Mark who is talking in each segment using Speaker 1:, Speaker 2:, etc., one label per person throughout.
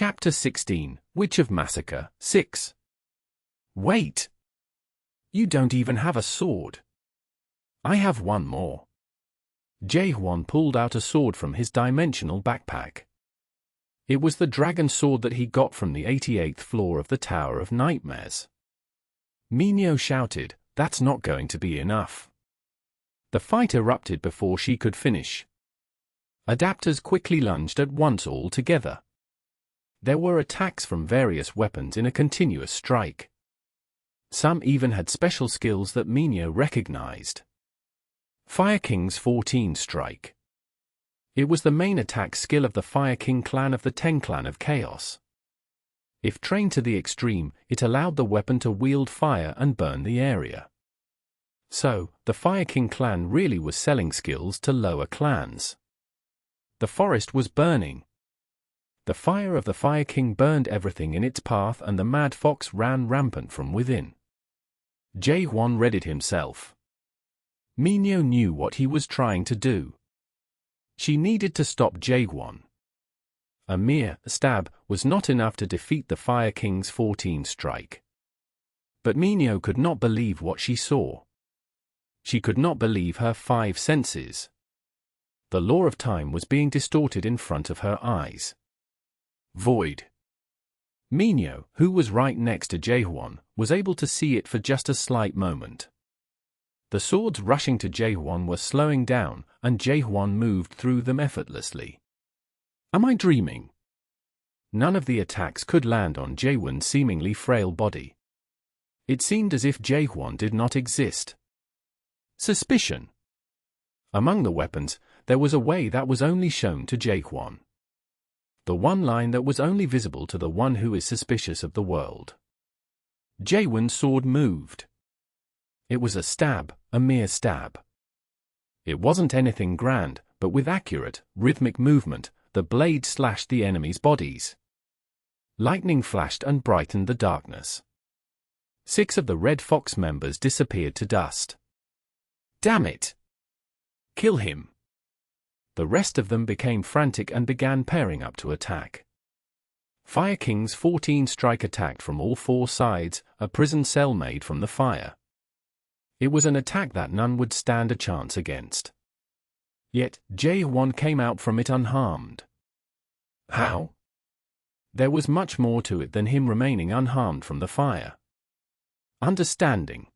Speaker 1: Chapter 16, Witch of Massacre, 6. Wait! You don't even have a sword. I have one more. Jae-hwan pulled out a sword from his dimensional backpack. It was the dragon sword that he got from the 88th floor of the Tower of Nightmares. Minyo shouted, "That's not going to be enough." The fight erupted before she could finish. Adapters quickly lunged at once all together. There were attacks from various weapons in a continuous strike. Some even had special skills that Minyo recognized. Fire King's 14 strike. It was the main attack skill of the Fire King clan of the Ten Clan of Chaos. If trained to the extreme, it allowed the weapon to wield fire and burn the area. So, the Fire King clan really was selling skills to lower clans. The forest was burning. The fire of the Fire King burned everything in its path and the Mad Fox ran rampant from within. Jae-hwan readied himself. Minyo knew what he was trying to do. She needed to stop Jae-hwan. A mere stab was not enough to defeat the Fire King's 14 strike. But Minyo could not believe what she saw. She could not believe her 5 senses. The law of time was being distorted in front of her eyes. Void. Minyo, who was right next to Jae-hwan, was able to see it for just a slight moment. The swords rushing to Jae-hwan were slowing down, and Jae-hwan moved through them effortlessly. Am I dreaming? None of the attacks could land on Jae-hwan's seemingly frail body. It seemed as if Jae-hwan did not exist. Suspicion. Among the weapons, there was a way that was only shown to Jae-hwan. The one line that was only visible to the one who is suspicious of the world. Jae-hwan's sword moved. It was a stab, a mere stab. It wasn't anything grand, but with accurate, rhythmic movement, the blade slashed the enemy's bodies. Lightning flashed and brightened the darkness. 6 of the Red Fox members disappeared to dust. Damn it! Kill him! The rest of them became frantic and began pairing up to attack. Fire King's 14 strike attacked from all 4 sides, a prison cell made from the fire. It was an attack that none would stand a chance against. Yet, Jae-hwan came out from it unharmed. How? There was much more to it than him remaining unharmed from the fire. Understanding.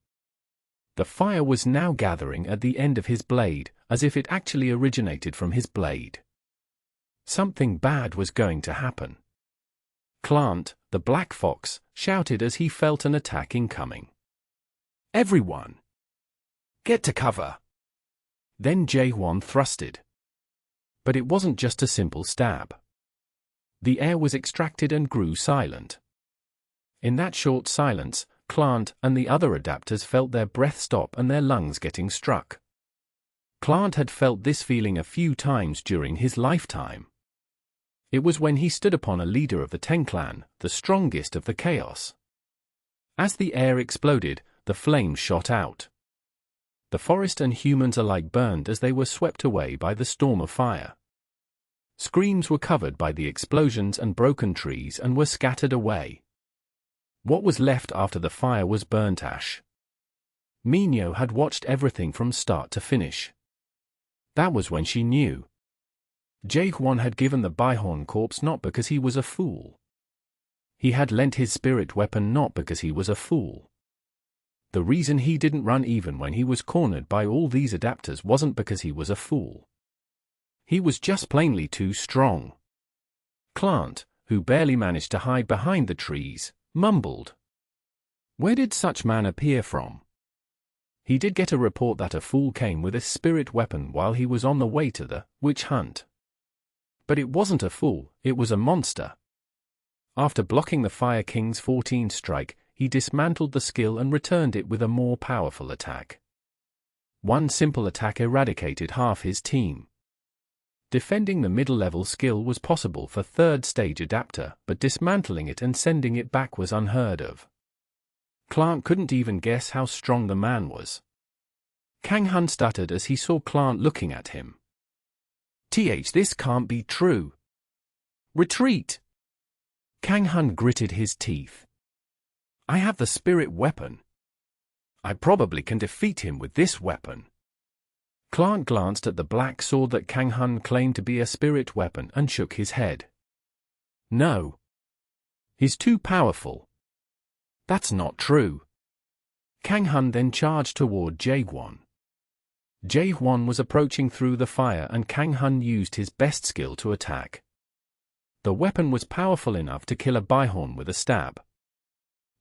Speaker 1: The fire was now gathering at the end of his blade, as if it actually originated from his blade. Something bad was going to happen. Clant, the Black Fox, shouted as he felt an attack incoming. Everyone! Get to cover! Then Jae-hwan thrusted. But it wasn't just a simple stab. The air was extracted and grew silent. In that short silence, Clant and the other adapters felt their breath stop and their lungs getting struck. Clant had felt this feeling a few times during his lifetime. It was when he stood upon a leader of the Ten Clan, the strongest of the Chaos. As the air exploded, the flames shot out. The forest and humans alike burned as they were swept away by the storm of fire. Screams were covered by the explosions and broken trees and were scattered away. What was left after the fire was burnt ash. Minyo had watched everything from start to finish. That was when she knew. Jae-hwan had given the Bihorn corpse not because he was a fool. He had lent his spirit weapon not because he was a fool. The reason he didn't run even when he was cornered by all these adapters wasn't because he was a fool. He was just plainly too strong. Clant, who barely managed to hide behind the trees, mumbled. Where did such man appear from? He did get a report that a fool came with a spirit weapon while he was on the way to the witch hunt. But it wasn't a fool, it was a monster. After blocking the Fire King's 14 strike, he dismantled the skill and returned it with a more powerful attack. One simple attack eradicated half his team. Defending the middle-level skill was possible for third-stage adapter, but dismantling it and sending it back was unheard of. Clant couldn't even guess how strong the man was. Kang-hun stuttered as he saw Clant looking at him. This can't be true. Retreat! Kang Hun gritted his teeth. I have the spirit weapon. I probably can defeat him with this weapon. Clant glanced at the black sword that Kang Hun claimed to be a spirit weapon and shook his head. No. He's too powerful. That's not true. Kang Hun then charged toward Jae-hwan. Jae-hwan was approaching through the fire and Kang Hun used his best skill to attack. The weapon was powerful enough to kill a byhorn with a stab.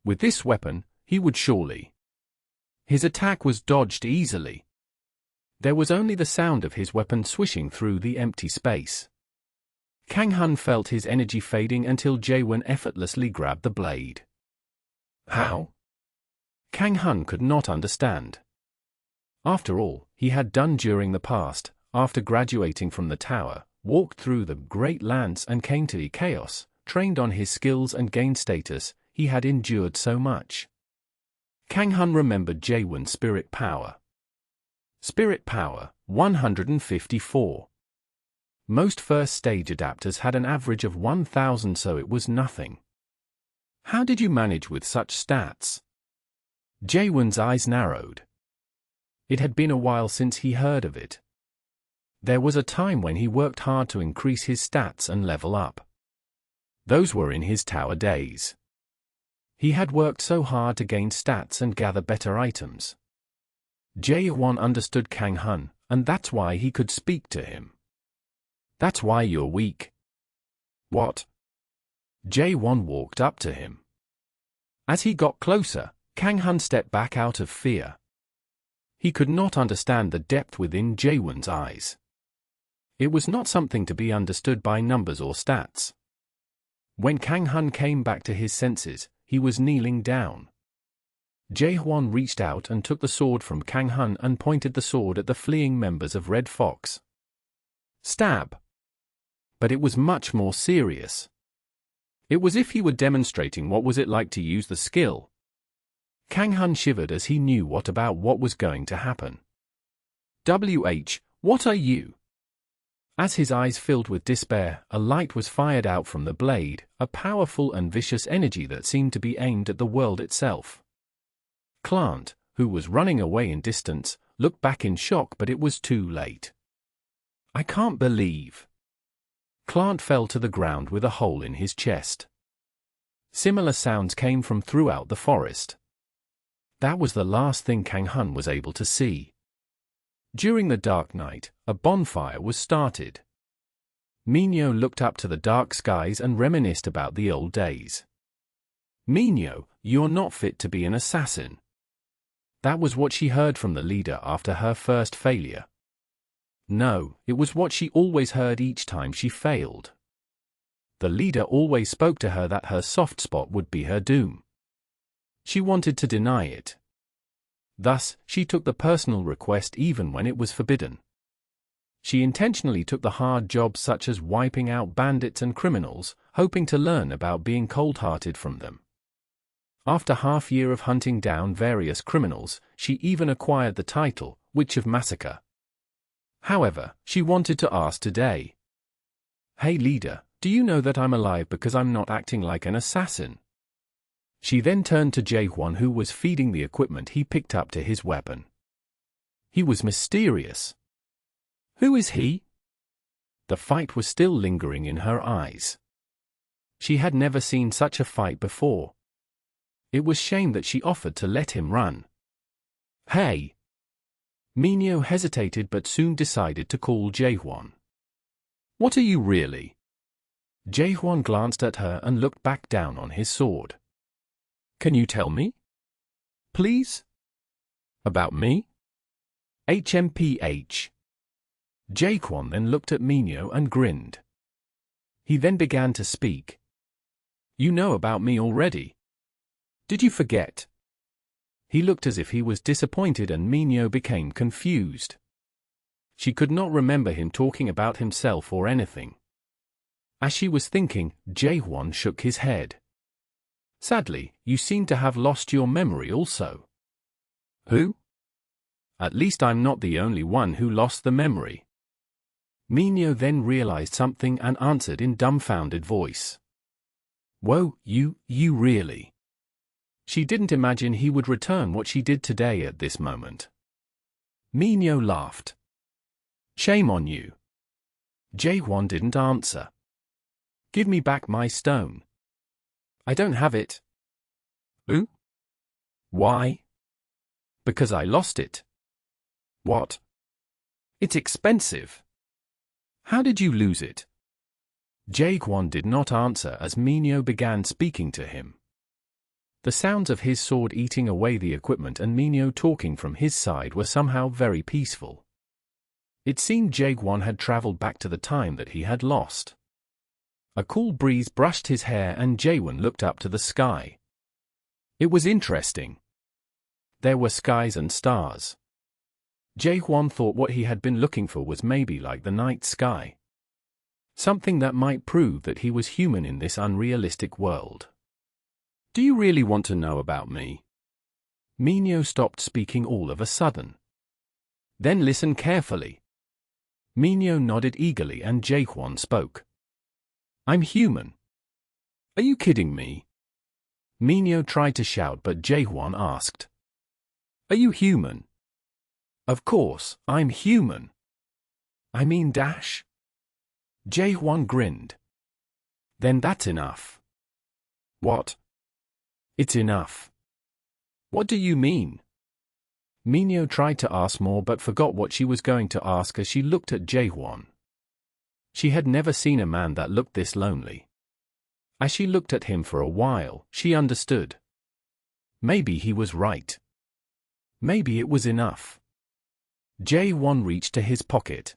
Speaker 1: With this weapon, he would surely. His attack was dodged easily. There was only the sound of his weapon swishing through the empty space. Kang Hun felt his energy fading until Jae-hwan effortlessly grabbed the blade. How? Kang Hun could not understand. After all, he had done during the past, after graduating from the tower, walked through the great lands and came to chaos, trained on his skills and gained status, he had endured so much. Kang Hun remembered Jae-hwan's spirit power. Spirit power, 154. Most first-stage adapters had an average of 1,000, so it was nothing. How did you manage with such stats? Jae-hwan's eyes narrowed. It had been a while since he heard of it. There was a time when he worked hard to increase his stats and level up. Those were in his tower days. He had worked so hard to gain stats and gather better items. Jae-hwan understood Kang Hun, and that's why he could speak to him. That's why you're weak. What? Jae-hwan walked up to him. As he got closer, Kang Hun stepped back out of fear. He could not understand the depth within Jae-hwan's eyes. It was not something to be understood by numbers or stats. When Kang Hun came back to his senses, he was kneeling down. Jae-hwan reached out and took the sword from Kang Hun and pointed the sword at the fleeing members of Red Fox. Stab! But it was much more serious. It was as if he were demonstrating what was it like to use the skill. Kang Hun shivered as he knew what was going to happen. What are you? As his eyes filled with despair, a light was fired out from the blade, a powerful and vicious energy that seemed to be aimed at the world itself. Clant, who was running away in distance, looked back in shock, but it was too late. I can't believe. Clant fell to the ground with a hole in his chest. Similar sounds came from throughout the forest. That was the last thing Kang Hun was able to see. During the dark night, a bonfire was started. Minyo looked up to the dark skies and reminisced about the old days. Minyo, you're not fit to be an assassin. That was what she heard from the leader after her first failure. No, it was what she always heard each time she failed. The leader always spoke to her that her soft spot would be her doom. She wanted to deny it. Thus, she took the personal request even when it was forbidden. She intentionally took the hard jobs such as wiping out bandits and criminals, hoping to learn about being cold-hearted from them. After half a year of hunting down various criminals, she even acquired the title, Witch of Massacre. However, she wanted to ask today. Hey leader, do you know that I'm alive because I'm not acting like an assassin? She then turned to Jae-hwan, who was feeding the equipment he picked up to his weapon. He was mysterious. Who is he? The fight was still lingering in her eyes. She had never seen such a fight before. It was shame that she offered to let him run. Hey! Minyo hesitated but soon decided to call Jae-hwan. What are you really? Jae-hwan glanced at her and looked back down on his sword. Can you tell me? Please? About me? HMPH. Jae-hwan then looked at Minyo and grinned. He then began to speak. You know about me already. Did you forget? He looked as if he was disappointed and Minyo became confused. She could not remember him talking about himself or anything. As she was thinking, Jae-hwan shook his head. Sadly, you seem to have lost your memory also. Who? At least I'm not the only one who lost the memory. Minyo then realized something and answered in dumbfounded voice. Whoa, you really. She didn't imagine he would return what she did today at this moment. Minyo laughed. Shame on you. Jae-won didn't answer. Give me back my stone. I don't have it. Ooh? Why? Because I lost it. What? It's expensive. How did you lose it? Jae-won did not answer as Minyo began speaking to him. The sounds of his sword eating away the equipment and Minyo talking from his side were somehow very peaceful. It seemed Jae-won had traveled back to the time that he had lost. A cool breeze brushed his hair and Jae-won looked up to the sky. It was interesting. There were skies and stars. Jae-won thought what he had been looking for was maybe like the night sky. Something that might prove that he was human in this unrealistic world. Do you really want to know about me? Minyo stopped speaking all of a sudden. Then listen carefully. Minyo nodded eagerly and Jae-won spoke. I'm human. Are you kidding me? Minyo tried to shout but Jae-won asked. Are you human? Of course, I'm human. I mean dash. Jae-won grinned. Then that's enough. What? It's enough. What do you mean? Minyo tried to ask more but forgot what she was going to ask as she looked at Jae-won. She had never seen a man that looked this lonely. As she looked at him for a while, she understood. Maybe he was right. Maybe it was enough. Jae-won reached to his pocket.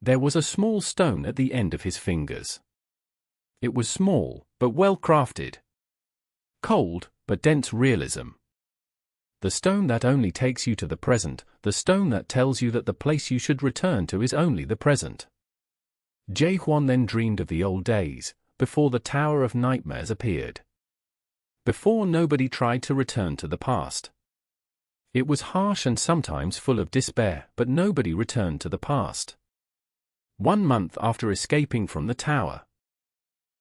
Speaker 1: There was a small stone at the end of his fingers. It was small, but well crafted. Cold, but dense realism. The stone that only takes you to the present, the stone that tells you that the place you should return to is only the present. Jae-won then dreamed of the old days, before the Tower of Nightmares appeared. Before nobody tried to return to the past. It was harsh and sometimes full of despair, but nobody returned to the past. 1 month after escaping from the tower,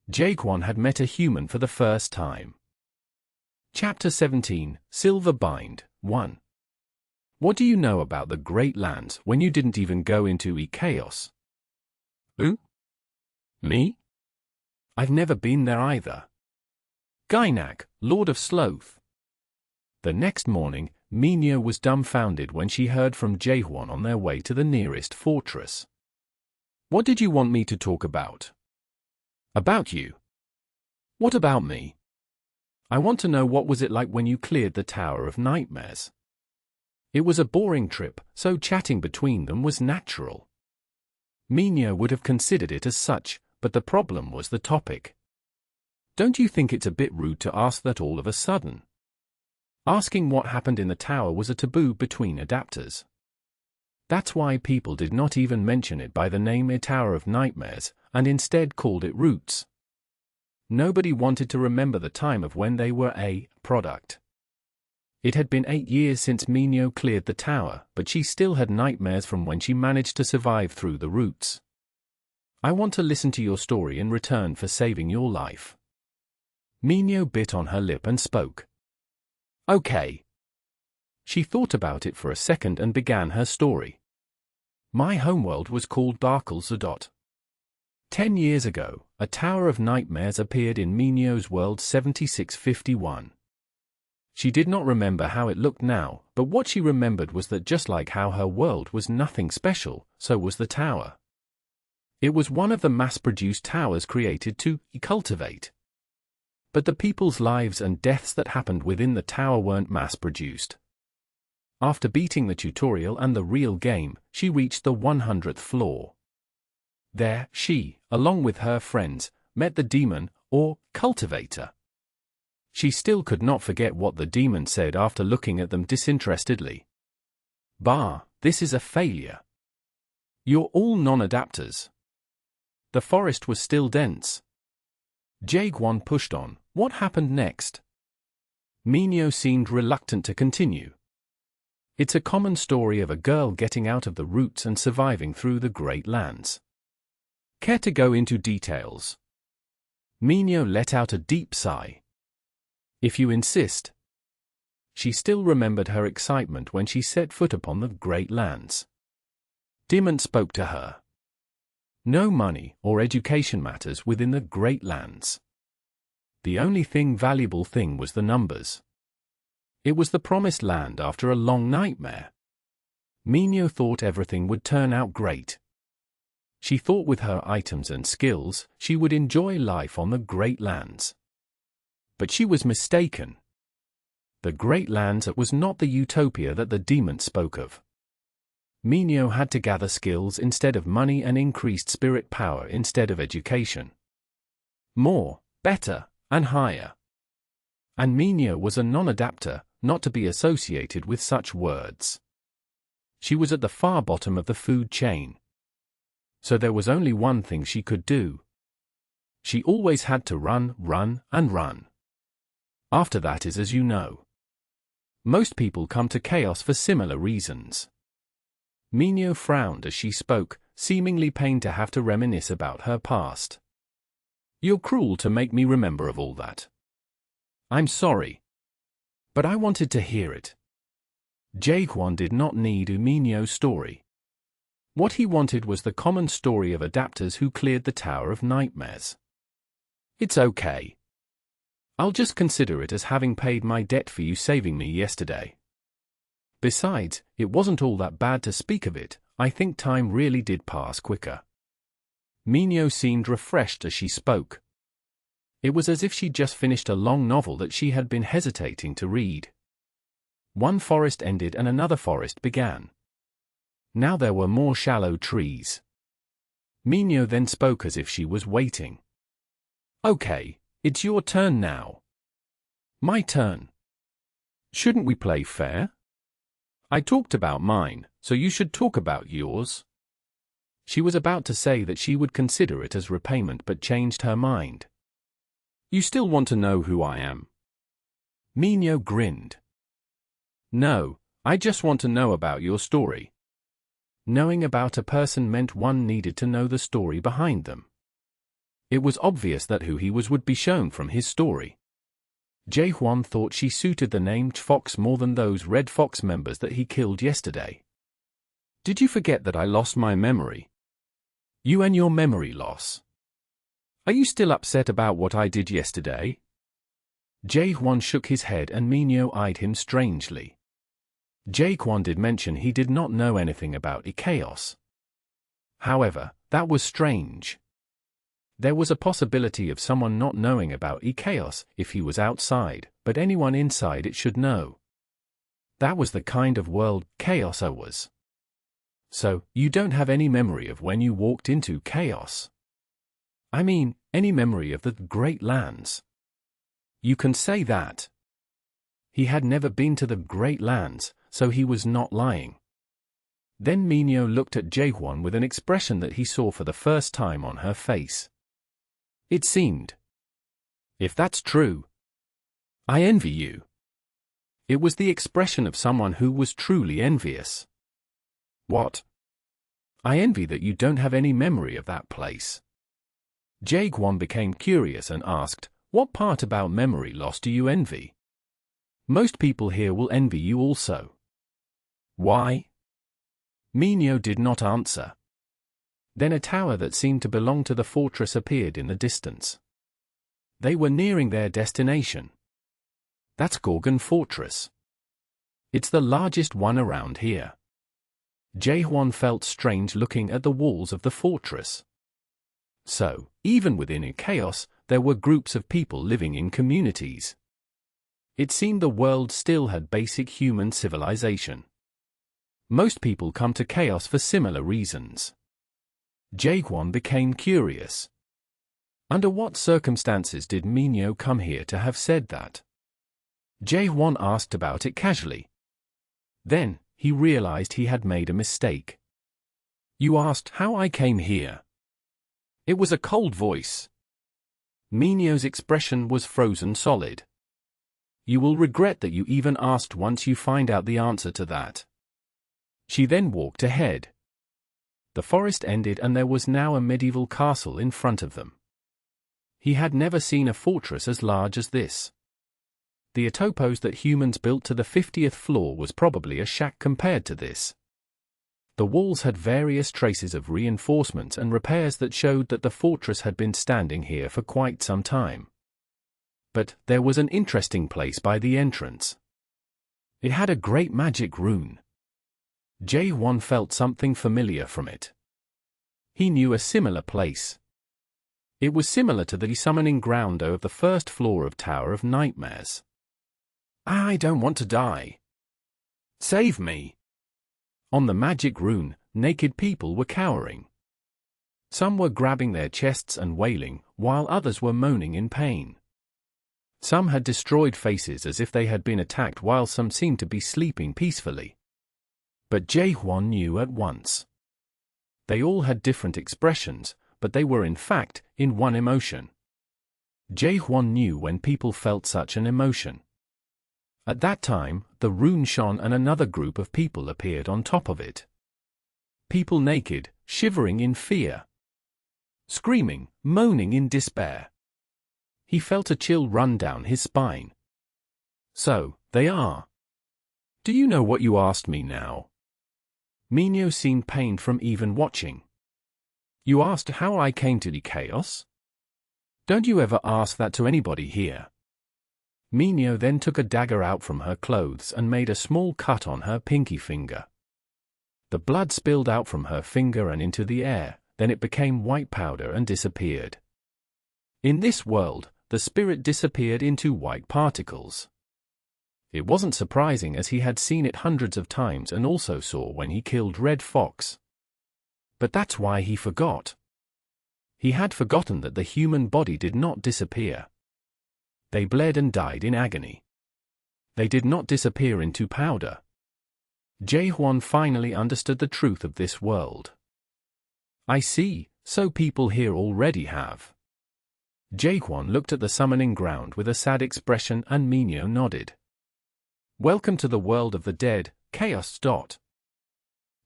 Speaker 1: Jae-won had met a human for the first time. Chapter 17, Silver Bind, 1. What do you know about the Great Lands when you didn't even go into chaos? Who? Me? I've never been there either. Gainak, Lord of Sloth. The next morning, Minyo was dumbfounded when she heard from Jae-won on their way to the nearest fortress. What did you want me to talk about? About you. What about me? I want to know what was it like when you cleared the Tower of Nightmares. It was a boring trip, so chatting between them was natural. Minyo would have considered it as such, but the problem was the topic. Don't you think it's a bit rude to ask that all of a sudden? Asking what happened in the tower was a taboo between adapters. That's why people did not even mention it by the name A Tower of Nightmares, and instead called it Roots. Nobody wanted to remember the time of when they were a product. It had been 8 years since Minyo cleared the tower, but she still had nightmares from when she managed to survive through the Roots. I want to listen to your story in return for saving your life. Minyo bit on her lip and spoke. Okay. She thought about it for a second and began her story. My homeworld was called Barkle. 10 years ago, a Tower of Nightmares appeared in Minyo's world 7651. She did not remember how it looked now, but what she remembered was that just like how her world was nothing special, so was the tower. It was one of the mass-produced towers created to cultivate. But the people's lives and deaths that happened within the tower weren't mass-produced. After beating the tutorial and the real game, she reached the 100th floor. There, she, along with her friends, met the demon, or cultivator. She still could not forget what the demon said after looking at them disinterestedly. Bah, this is a failure. You're all non-adapters. The forest was still dense. Jae-won pushed on. What happened next? Minyo seemed reluctant to continue. It's a common story of a girl getting out of the Roots and surviving through the Great Lands. Care to go into details? Minyo let out a deep sigh. If you insist. She still remembered her excitement when she set foot upon the great lands. Demon spoke to her. No money or education matters within the great lands. The only valuable thing was the numbers. It was the promised land after a long nightmare. Minyo thought everything would turn out great. She thought with her items and skills, she would enjoy life on the great lands. But she was mistaken. The great lands was not the utopia that the demon spoke of. Minyo had to gather skills instead of money and increased spirit power instead of education. More, better, and higher. And Minyo was a non-adapter, not to be associated with such words. She was at the far bottom of the food chain. So there was only one thing she could do. She always had to run, and run. After that is as you know. Most people come to chaos for similar reasons. Minyo frowned as she spoke, seemingly pained to have to reminisce about her past. You're cruel to make me remember of all that. I'm sorry. But I wanted to hear it. Ch.16 did not need Minyo's story. What he wanted was the common story of adapters who cleared the Tower of Nightmares. It's okay. I'll just consider it as having paid my debt for you saving me yesterday. Besides, it wasn't all that bad to speak of it. I think time really did pass quicker. Minyo seemed refreshed as she spoke. It was as if she'd just finished a long novel that she had been hesitating to read. One forest ended and another forest began. Now there were more shallow trees. Minyo then spoke as if she was waiting. Okay, it's your turn now. My turn. Shouldn't we play fair? I talked about mine, so you should talk about yours. She was about to say that she would consider it as repayment but changed her mind. You still want to know who I am? Minyo grinned. No, I just want to know about your story. Knowing about a person meant one needed to know the story behind them. It was obvious that who he was would be shown from his story. Ch.16 thought she suited the name Fox more than those Red Fox members that he killed yesterday. Did you forget that I lost my memory? You and your memory loss. Are you still upset about what I did yesterday? Ch.16 shook his head and Minyo eyed him strangely. Ch.16 did mention he did not know anything about chaos. However, that was strange. There was a possibility of someone not knowing about chaos if he was outside, but anyone inside it should know. That was the kind of world chaos was. So, you don't have any memory of when you walked into chaos? I mean, any memory of the Great Lands? You can say that. He had never been to the Great Lands, so he was not lying. Then Minyo looked at Ch.16 with an expression that he saw for the first time on her face. It seemed. If that's true, I envy you. It was the expression of someone who was truly envious. What? I envy that you don't have any memory of that place. Ch.16 became curious and asked, what part about memory loss do you envy? Most people here will envy you also. Why? Minyo did not answer. Then a tower that seemed to belong to the fortress appeared in the distance. They were nearing their destination. That's Gorgon Fortress. It's the largest one around here. Ch.16 felt strange looking at the walls of the fortress. So, even within chaos, there were groups of people living in communities. It seemed the world still had basic human civilization. Most people come to chaos for similar reasons. Ch.16 became curious. Under what circumstances did Minyo come here to have said that? Ch.16 asked about it casually. Then, he realized he had made a mistake. You asked how I came here. It was a cold voice. Minyo's expression was frozen solid. You will regret that you even asked once you find out the answer to that. She then walked ahead. The forest ended and there was now a medieval castle in front of them. He had never seen a fortress as large as this. The outpost that humans built to the 50th floor was probably a shack compared to this. The walls had various traces of reinforcements and repairs that showed that the fortress had been standing here for quite some time. But there was an interesting place by the entrance. It had a great magic rune. Jae-won felt something familiar from it. He knew a similar place. It was similar to the summoning ground of the first floor of Tower of Nightmares. I don't want to die. Save me. On the magic rune, naked people were cowering. Some were grabbing their chests and wailing, while others were moaning in pain. Some had destroyed faces as if they had been attacked, while some seemed to be sleeping peacefully. But Jae-won knew at once. They all had different expressions, but they were in fact in one emotion. Jae-won knew when people felt such an emotion. At that time, the rune shone and another group of people appeared on top of it. People naked, shivering in fear. Screaming, moaning in despair. He felt a chill run down his spine. So, they are. Do you know what you asked me now? Minyo seemed pained from even watching. You asked how I came to the chaos? Don't you ever ask that to anybody here? Minyo then took a dagger out from her clothes and made a small cut on her pinky finger. The blood spilled out from her finger and into the air, then it became white powder and disappeared. In this world, the spirit disappeared into white particles. It wasn't surprising, as he had seen it hundreds of times and also saw when he killed Red Fox. But that's why he forgot. He had forgotten that the human body did not disappear. They bled and died in agony. They did not disappear into powder. Jae-won finally understood the truth of this world. I see, so people here already have. Jae-won looked at the summoning ground with a sad expression and Minyo nodded. Welcome to the world of the dead, Chaos.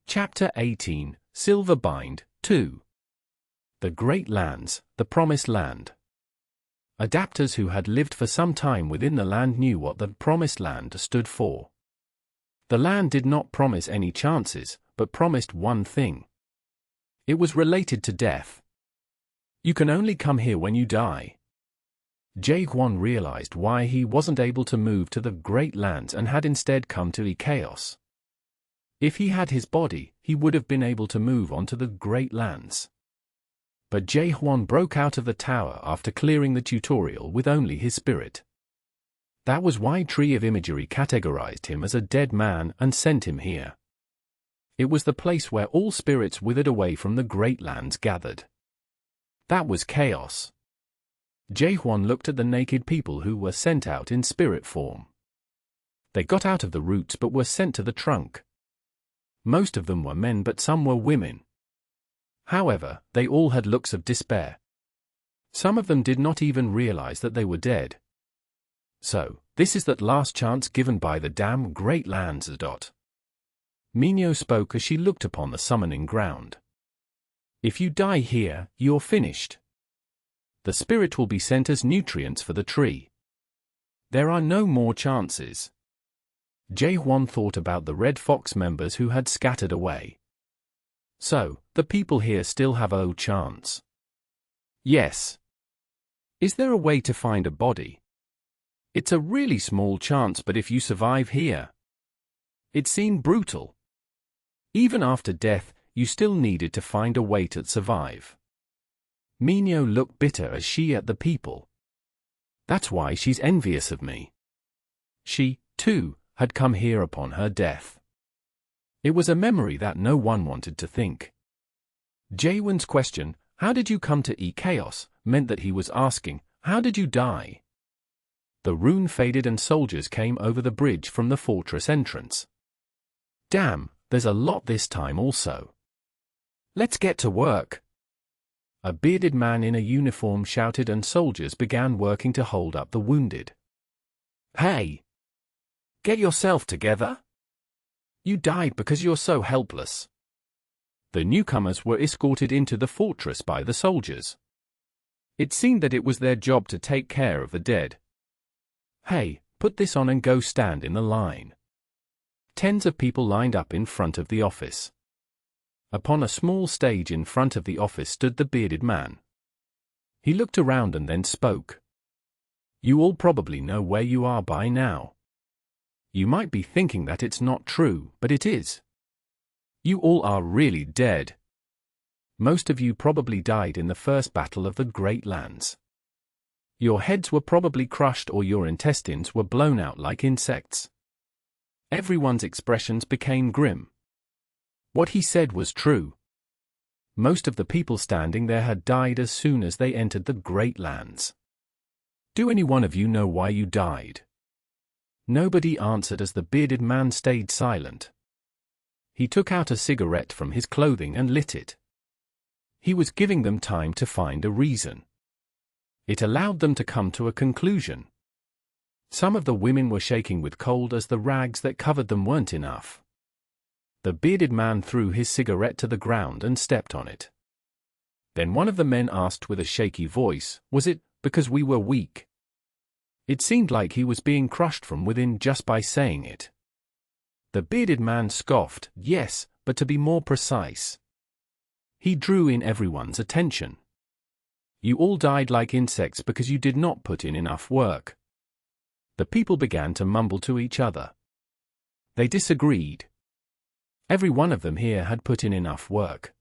Speaker 1: Chapter 18, Silverbind, 2. The Great Lands, the Promised Land. Adapters who had lived for some time within the land knew what the Promised Land stood for. The land did not promise any chances, but promised one thing. It was related to death. You can only come here when you die. Jae-won realized why he wasn't able to move to the Great Lands and had instead come to the chaos. If he had his body, he would have been able to move on to the Great Lands. But Jae-won broke out of the tower after clearing the tutorial with only his spirit. That was why Tree of Imagery categorized him as a dead man and sent him here. It was the place where all spirits withered away from the Great Lands gathered. That was chaos. Jae-won looked at the naked people who were sent out in spirit form. They got out of the roots but were sent to the trunk. Most of them were men, but some were women. However, they all had looks of despair. Some of them did not even realize that they were dead. So, this is that last chance given by the damn Great Lands. Minyo spoke as she looked upon the summoning ground. If you die here, you're finished. The spirit will be sent as nutrients for the tree. There are no more chances. Jae-won thought about the Red Fox members who had scattered away. So, the people here still have a chance. Yes. Is there a way to find a body? It's a really small chance, but if you survive here. It seemed brutal. Even after death, you still needed to find a way to survive. Minyo looked bitter as she at the people. That's why she's envious of me. She, too, had come here upon her death. It was a memory that no one wanted to think. Jae-won's question, how did you come to chaos, meant that he was asking, how did you die? The rune faded and soldiers came over the bridge from the fortress entrance. Damn, there's a lot this time also. Let's get to work. A bearded man in a uniform shouted and soldiers began working to hold up the wounded. Hey! Get yourself together! You died because you're so helpless. The newcomers were escorted into the fortress by the soldiers. It seemed that it was their job to take care of the dead. Hey, put this on and go stand in the line. Tens of people lined up in front of the office. Upon a small stage in front of the office stood the bearded man. He looked around and then spoke. You all probably know where you are by now. You might be thinking that it's not true, but it is. You all are really dead. Most of you probably died in the first battle of the Great Lands. Your heads were probably crushed or your intestines were blown out like insects. Everyone's expressions became grim. What he said was true. Most of the people standing there had died as soon as they entered the Great Lands. Do any one of you know why you died? Nobody answered as the bearded man stayed silent. He took out a cigarette from his clothing and lit it. He was giving them time to find a reason. It allowed them to come to a conclusion. Some of the women were shaking with cold as the rags that covered them weren't enough. The bearded man threw his cigarette to the ground and stepped on it. Then one of the men asked with a shaky voice, "Was it because we were weak?" It seemed like he was being crushed from within just by saying it. The bearded man scoffed, "Yes, but to be more precise." He drew in everyone's attention. You all died like insects because you did not put in enough work. The people began to mumble to each other. They disagreed. Every one of them here had put in enough work.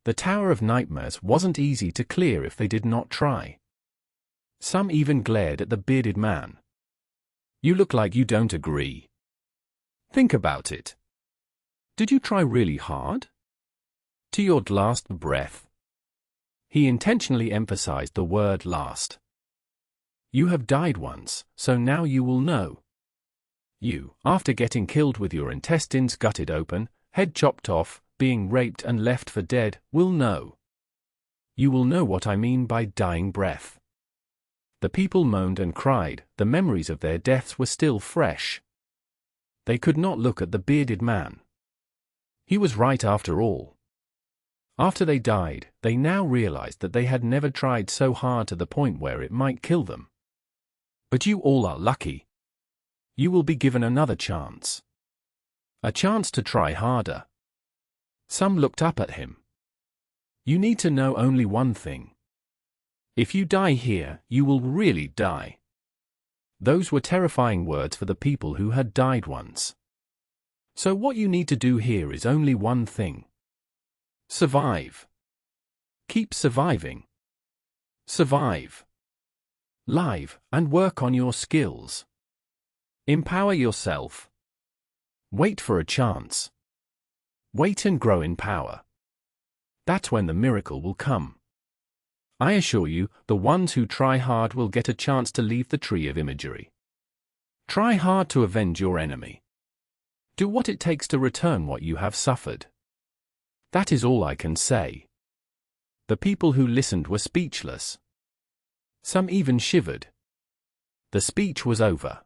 Speaker 1: The Tower of Nightmares wasn't easy to clear if they did not try. Some even glared at the bearded man. You look like you don't agree. Think about it. Did you try really hard? To your last breath. He intentionally emphasized the word last. You have died once, so now you will know. You, after getting killed with your intestines gutted open, head chopped off, being raped and left for dead, will know. You will know what I mean by dying breath. The people moaned and cried, the memories of their deaths were still fresh. They could not look at the bearded man. He was right after all. After they died, they now realized that they had never tried so hard to the point where it might kill them. But you all are lucky. You will be given another chance. A chance to try harder. Some looked up at him. You need to know only one thing. If you die here, you will really die. Those were terrifying words for the people who had died once. So what you need to do here is only one thing. Survive. Keep surviving. Survive. Live, and work on your skills. Empower yourself. Wait for a chance. Wait and grow in power. That's when the miracle will come. I assure you, the ones who try hard will get a chance to leave the tree of imagery. Try hard to avenge your enemy. Do what it takes to return what you have suffered. That is all I can say. The people who listened were speechless. Some even shivered. The speech was over.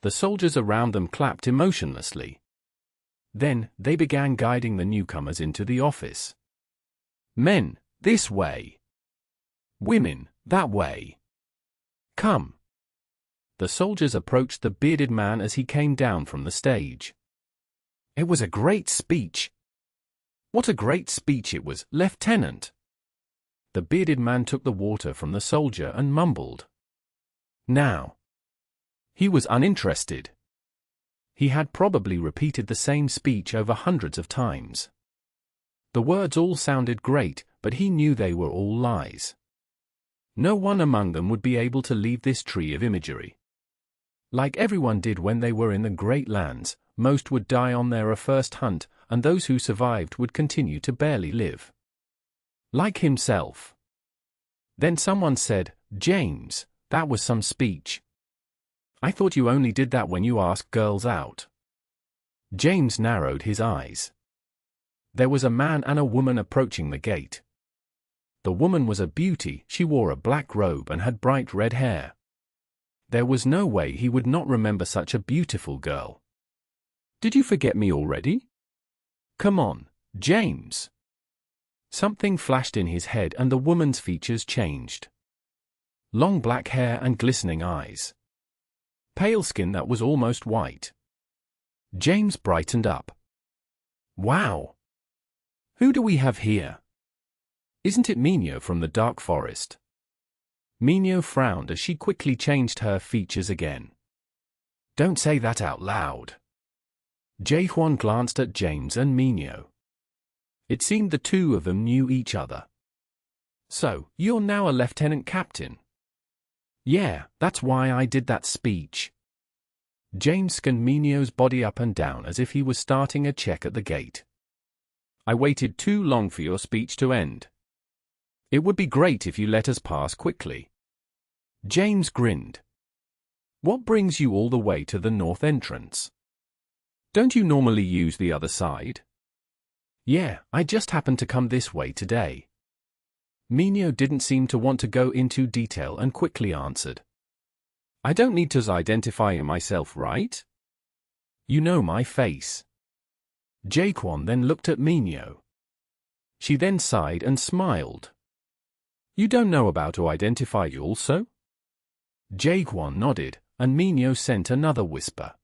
Speaker 1: The soldiers around them clapped emotionlessly. Then, they began guiding the newcomers into the office. Men, this way. Women, that way. Come. The soldiers approached the bearded man as he came down from the stage. It was a great speech. What a great speech it was, Lieutenant. The bearded man took the water from the soldier and mumbled. Now. He was uninterested. He had probably repeated the same speech over hundreds of times. The words all sounded great, but he knew they were all lies. No one among them would be able to leave this tree of imagery. Like everyone did when they were in the Great Lands, most would die on their first hunt, and those who survived would continue to barely live. Like himself. Then someone said, "James, that was some speech. I thought you only did that when you asked girls out." James narrowed his eyes. There was a man and a woman approaching the gate. The woman was a beauty, she wore a black robe and had bright red hair. There was no way he would not remember such a beautiful girl. "Did you forget me already? Come on, James." Something flashed in his head and the woman's features changed. Long black hair and glistening eyes. Pale skin that was almost white. James brightened up. Wow! Who do we have here? Isn't it Minyo from the dark forest? Minyo frowned as she quickly changed her features again. Don't say that out loud. Jae-hwan glanced at James and Minyo. It seemed the two of them knew each other. So, you're now a lieutenant captain? Yeah, that's why I did that speech. James scanned Minyo's body up and down as if he was starting a check at the gate. I waited too long for your speech to end. It would be great if you let us pass quickly. James grinned. What brings you all the way to the north entrance? Don't you normally use the other side? Yeah, I just happened to come this way today. Minyo didn't seem to want to go into detail and quickly answered. I don't need to identify myself, right? You know my face. Jae-hwan then looked at Minyo. She then sighed and smiled. You don't know about to identify you also? Jae-hwan nodded, and Minyo sent another whisper.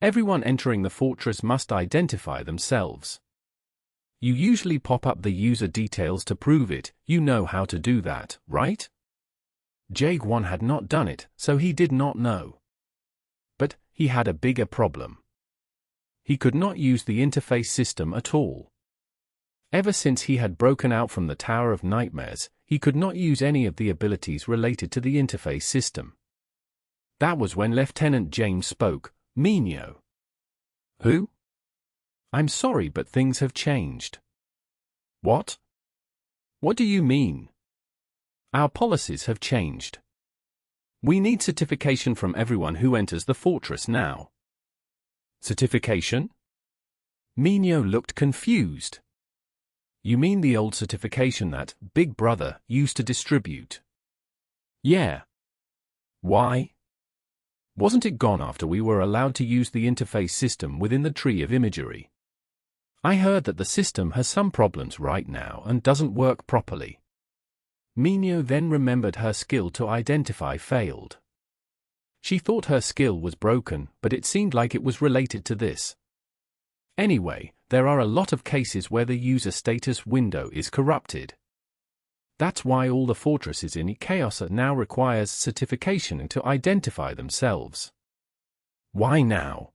Speaker 1: Everyone entering the fortress must identify themselves. You usually pop up the user details to prove it, you know how to do that, right? Jae-hwan had not done it, so he did not know. But he had a bigger problem. He could not use the interface system at all. Ever since he had broken out from the Tower of Nightmares, he could not use any of the abilities related to the interface system. That was when Lieutenant James spoke. Minyo. Who? I'm sorry, but things have changed. What? What do you mean? Our policies have changed. We need certification from everyone who enters the fortress now. Certification? Minyo looked confused. You mean the old certification that Big Brother used to distribute? Yeah. Why? Wasn't it gone after we were allowed to use the interface system within the tree of imagery? I heard that the system has some problems right now and doesn't work properly. Minyo then remembered her skill to identify failed. She thought her skill was broken, but it seemed like it was related to this. Anyway, there are a lot of cases where the user status window is corrupted. That's why all the fortresses in Chaos now requires certification to identify themselves. Why now?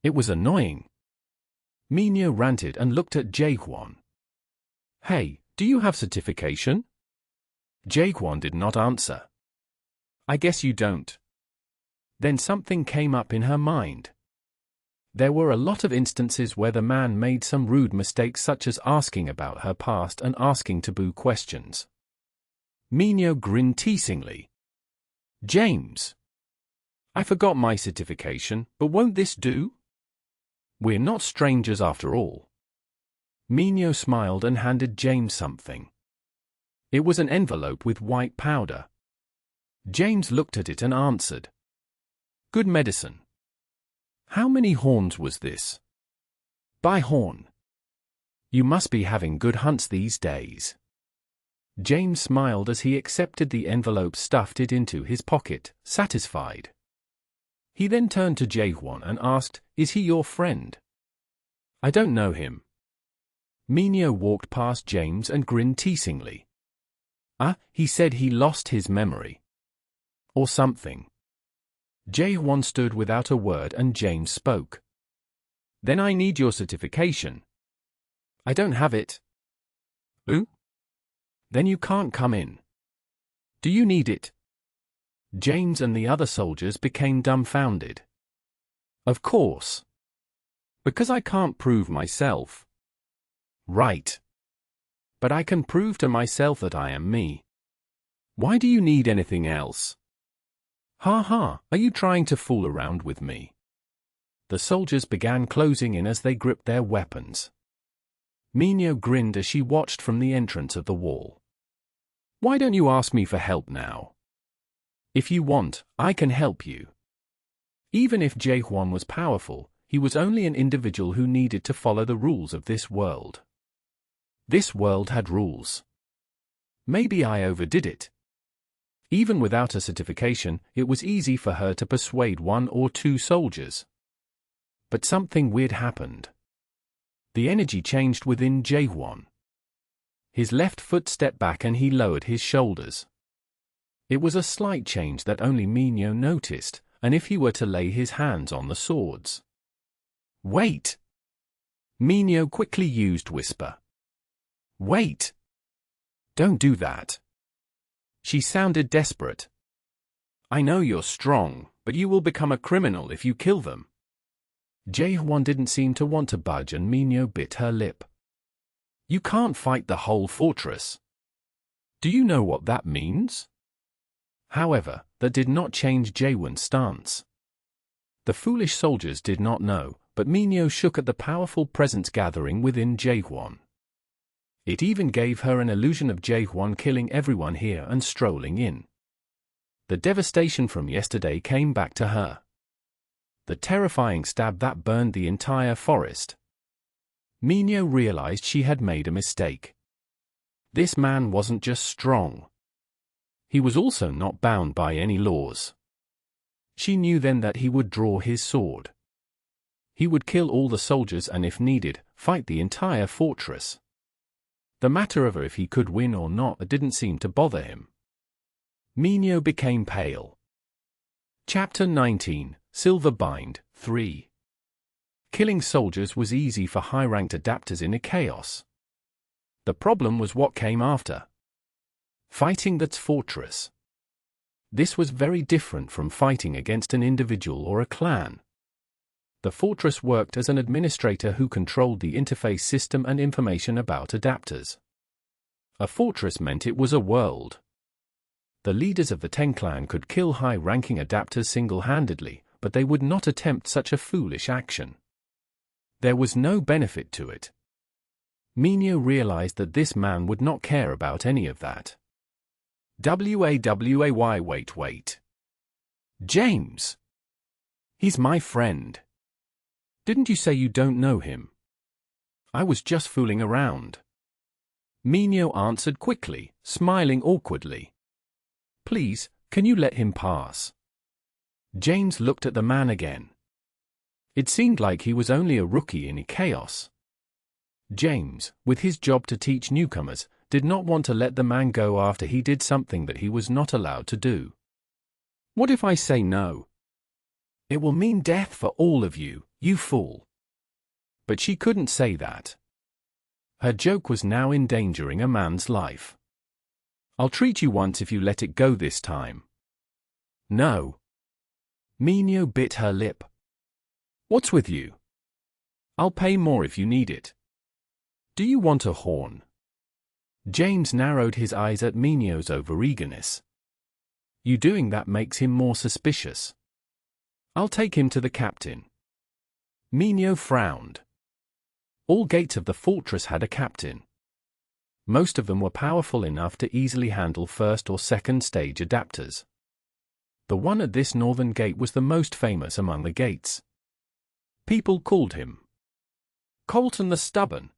Speaker 1: It was annoying. Minyo ranted and looked at Jae-hwan. Hey, do you have certification? Jae-hwan did not answer. I guess you don't. Then something came up in her mind. There were a lot of instances where the man made some rude mistakes, such as asking about her past and asking taboo questions. Minyo grinned teasingly. James. I forgot my certification, but won't this do? We're not strangers after all. Minyo smiled and handed James something. It was an envelope with white powder. James looked at it and answered. Good medicine. How many horns was this? By horn. You must be having good hunts these days. James smiled as he accepted the envelope, stuffed it into his pocket, satisfied. He then turned to Jae-hwan and asked, Is he your friend? I don't know him. Minyo walked past James and grinned teasingly. He said he lost his memory. Or something. Jae-hwan stood without a word and James spoke. Then I need your certification. I don't have it. Ooh? Then you can't come in. Do you need it? James and the other soldiers became dumbfounded. Of course. Because I can't prove myself. Right. But I can prove to myself that I am me. Why do you need anything else? Ha ha, are you trying to fool around with me? The soldiers began closing in as they gripped their weapons. Minyo grinned as she watched from the entrance of the wall. Why don't you ask me for help now? If you want, I can help you. Even if Jae-hwan was powerful, he was only an individual who needed to follow the rules of this world. This world had rules. Maybe I overdid it. Even without a certification, it was easy for her to persuade 1 or 2 soldiers. But something weird happened. The energy changed within Jae-won. His left foot stepped back and he lowered his shoulders. It was a slight change that only Minyo noticed, and if he were to lay his hands on the swords. Wait! Minyo quickly used whisper. Wait! Don't do that. She sounded desperate. I know you're strong, but you will become a criminal if you kill them. Jae-won didn't seem to want to budge and Minyo bit her lip. You can't fight the whole fortress. Do you know what that means? However, that did not change Jae-won's stance. The foolish soldiers did not know, but Minyo shook at the powerful presence gathering within Jae-won. It even gave her an illusion of Jae-won killing everyone here and strolling in. The devastation from yesterday came back to her. The terrifying stab that burned the entire forest. Minyo realized she had made a mistake. This man wasn't just strong. He was also not bound by any laws. She knew then that he would draw his sword. He would kill all the soldiers and if needed, fight the entire fortress. The matter of if he could win or not didn't seem to bother him. Minyo became pale. Chapter 19, Silver Bind, 3. Killing soldiers was easy for high-ranked adapters in a chaos. The problem was what came after. Fighting that fortress. This was very different from fighting against an individual or a clan. The fortress worked as an administrator who controlled the interface system and information about adapters. A fortress meant it was a world. The leaders of the Ten clan could kill high-ranking adapters single-handedly, but they would not attempt such a foolish action. There was no benefit to it. Minyo realized that this man would not care about any of that. Wait. James! He's my friend. Didn't you say you don't know him? I was just fooling around. Minyo answered quickly, smiling awkwardly. Please, can you let him pass? James looked at the man again. It seemed like he was only a rookie in chaos. James, with his job to teach newcomers, did not want to let the man go after he did something that he was not allowed to do. What if I say no? It will mean death for all of you, you fool. But she couldn't say that. Her joke was now endangering a man's life. I'll treat you once if you let it go this time. No. Minyo bit her lip. What's with you? I'll pay more if you need it. Do you want a horn? James narrowed his eyes at Minyo's over-eagerness. You doing that makes him more suspicious. I'll take him to the captain. Minyo frowned. All gates of the fortress had a captain. Most of them were powerful enough to easily handle first or second stage adapters. The one at this northern gate was the most famous among the gates. People called him Colton the Stubborn.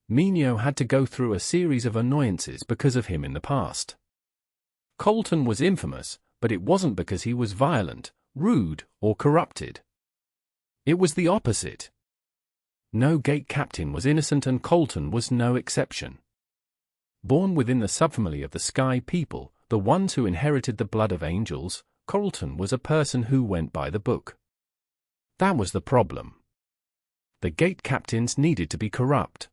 Speaker 1: Minyo had to go through a series of annoyances because of him in the past. Colton was infamous, but it wasn't because he was violent, rude, or corrupted. It was the opposite. No gate captain was innocent and Colton was no exception. Born within the subfamily of the Sky People, the ones who inherited the blood of angels, Colton was a person who went by the book. That was the problem. The gate captains needed to be corrupt.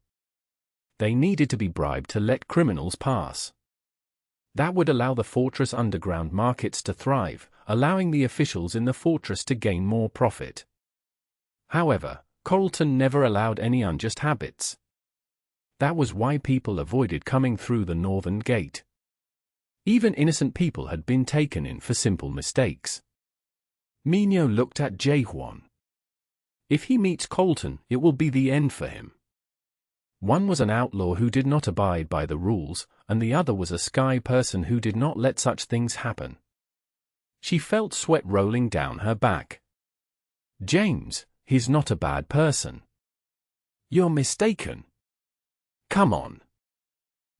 Speaker 1: They needed to be bribed to let criminals pass. That would allow the fortress underground markets to thrive, allowing the officials in the fortress to gain more profit. However, Colton never allowed any unjust habits. That was why people avoided coming through the northern gate. Even innocent people had been taken in for simple mistakes. Minyo looked at Jae-won. If he meets Colton, it will be the end for him. One was an outlaw who did not abide by the rules, and the other was a sky person who did not let such things happen. She felt sweat rolling down her back. James, he's not a bad person. You're mistaken. Come on.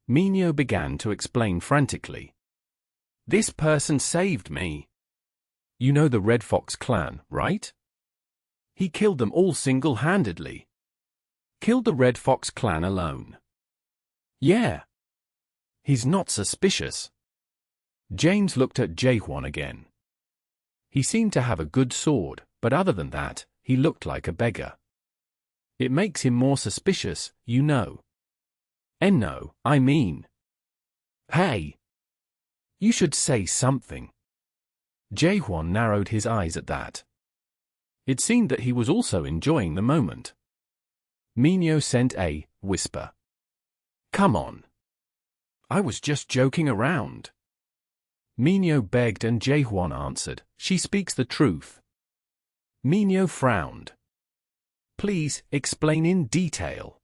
Speaker 1: Minyo began to explain frantically. This person saved me. You know the Red Fox clan, right? He killed them all single-handedly. Killed the Red Fox clan alone. Yeah. He's not suspicious. James looked at Jaehwon again. He seemed to have a good sword, but other than that, he looked like a beggar. It makes him more suspicious, you know. And no, I mean. Hey! You should say something. Jaehwon narrowed his eyes at that. It seemed that he was also enjoying the moment. Minyo sent a whisper. Come on. I was just joking around. Minyo begged and Jaehwon answered, she speaks the truth. Minyo frowned. Please, explain in detail.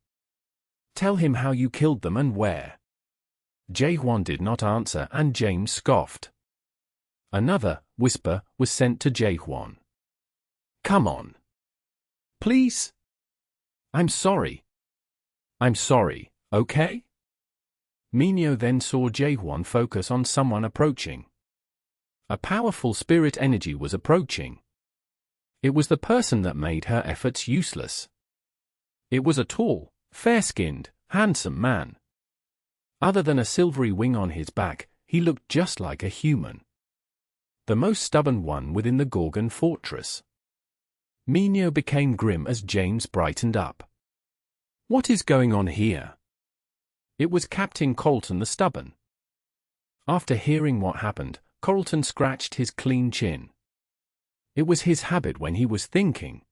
Speaker 1: Tell him how you killed them and where. Jaehwon did not answer and James scoffed. Another whisper was sent to Jaehwon. Come on. Please? I'm sorry. I'm sorry, okay? Minyo then saw Jaehwon focus on someone approaching. A powerful spirit energy was approaching. It was the person that made her efforts useless. It was a tall, fair-skinned, handsome man. Other than a silvery wing on his back, he looked just like a human. The most stubborn one within the Gorgon fortress. Minyo became grim as James brightened up. What is going on here? It was Captain Colton the Stubborn. After hearing what happened, Colton scratched his clean chin. It was his habit when he was thinking.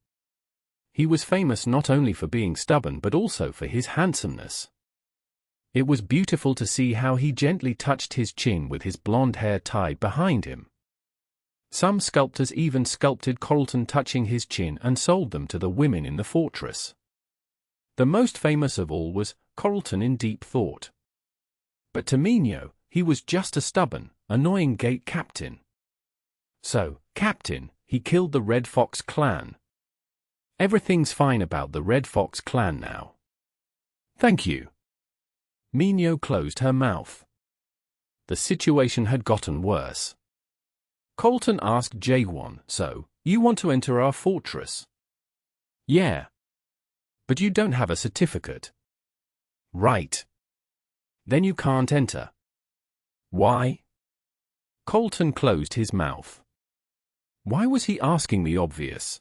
Speaker 1: He was famous not only for being stubborn but also for his handsomeness. It was beautiful to see how he gently touched his chin with his blonde hair tied behind him. Some sculptors even sculpted Colton touching his chin and sold them to the women in the fortress. The most famous of all was Colton in deep thought. But to Minyo, he was just a stubborn, annoying gate captain. So, captain, he killed the Red Fox clan. Everything's fine about the Red Fox clan now. Thank you. Minyo closed her mouth. The situation had gotten worse. Colton asked Jaehwon, so, you want to enter our fortress? Yeah. But you don't have a certificate. Right. Then you can't enter. Why? Colton closed his mouth. Why was he asking the obvious?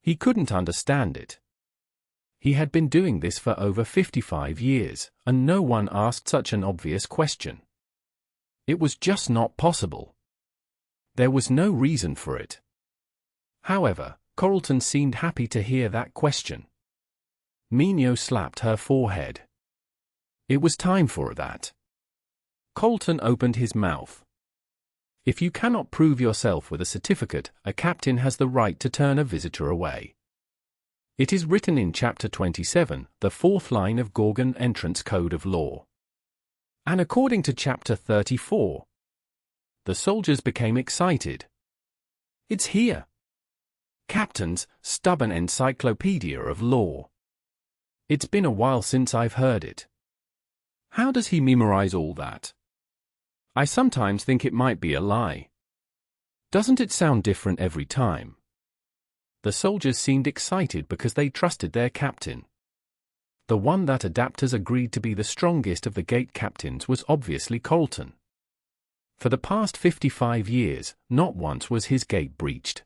Speaker 1: He couldn't understand it. He had been doing this for over 55 years, and no one asked such an obvious question. It was just not possible. There was no reason for it. However, Colton seemed happy to hear that question. Minyo slapped her forehead. It was time for that. Colton opened his mouth. If you cannot prove yourself with a certificate, a captain has the right to turn a visitor away. It is written in Chapter 27, the fourth line of Gorgon Entrance Code of Law. And according to Chapter 34, the soldiers became excited. It's here. Captain's stubborn encyclopedia of law. It's been a while since I've heard it. How does he memorize all that? I sometimes think it might be a lie. Doesn't it sound different every time? The soldiers seemed excited because they trusted their captain. The one that adapters agreed to be the strongest of the gate captains was obviously Colton. For the past 55 years, not once was his gate breached.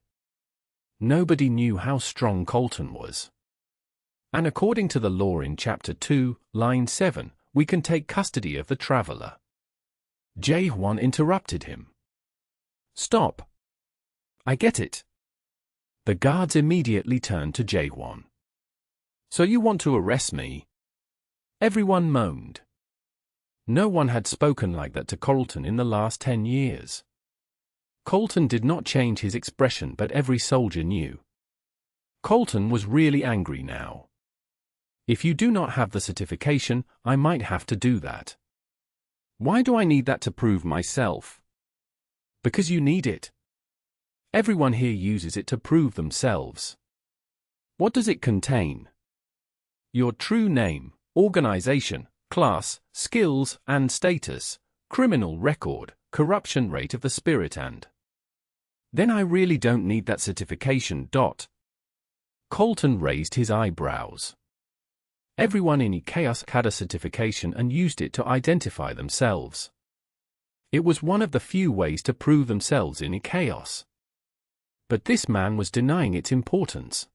Speaker 1: Nobody knew how strong Colton was. And according to the law in Chapter 2, Line 7, we can take custody of the traveler. Jaehwon interrupted him. Stop. I get it. The guards immediately turned to Jaehwon. So you want to arrest me? Everyone moaned. No one had spoken like that to Colton in the last 10 years. Colton did not change his expression, but every soldier knew. Colton was really angry now. If you do not have the certification, I might have to do that. Why do I need that to prove myself? Because you need it. Everyone here uses it to prove themselves. What does it contain? Your true name, organization, class, skills and status, criminal record, corruption rate of the spirit and... Then I really don't need that certification. Colton raised his eyebrows. Everyone in Chaos had a certification and used it to identify themselves. It was one of the few ways to prove themselves in Chaos. But this man was denying its importance.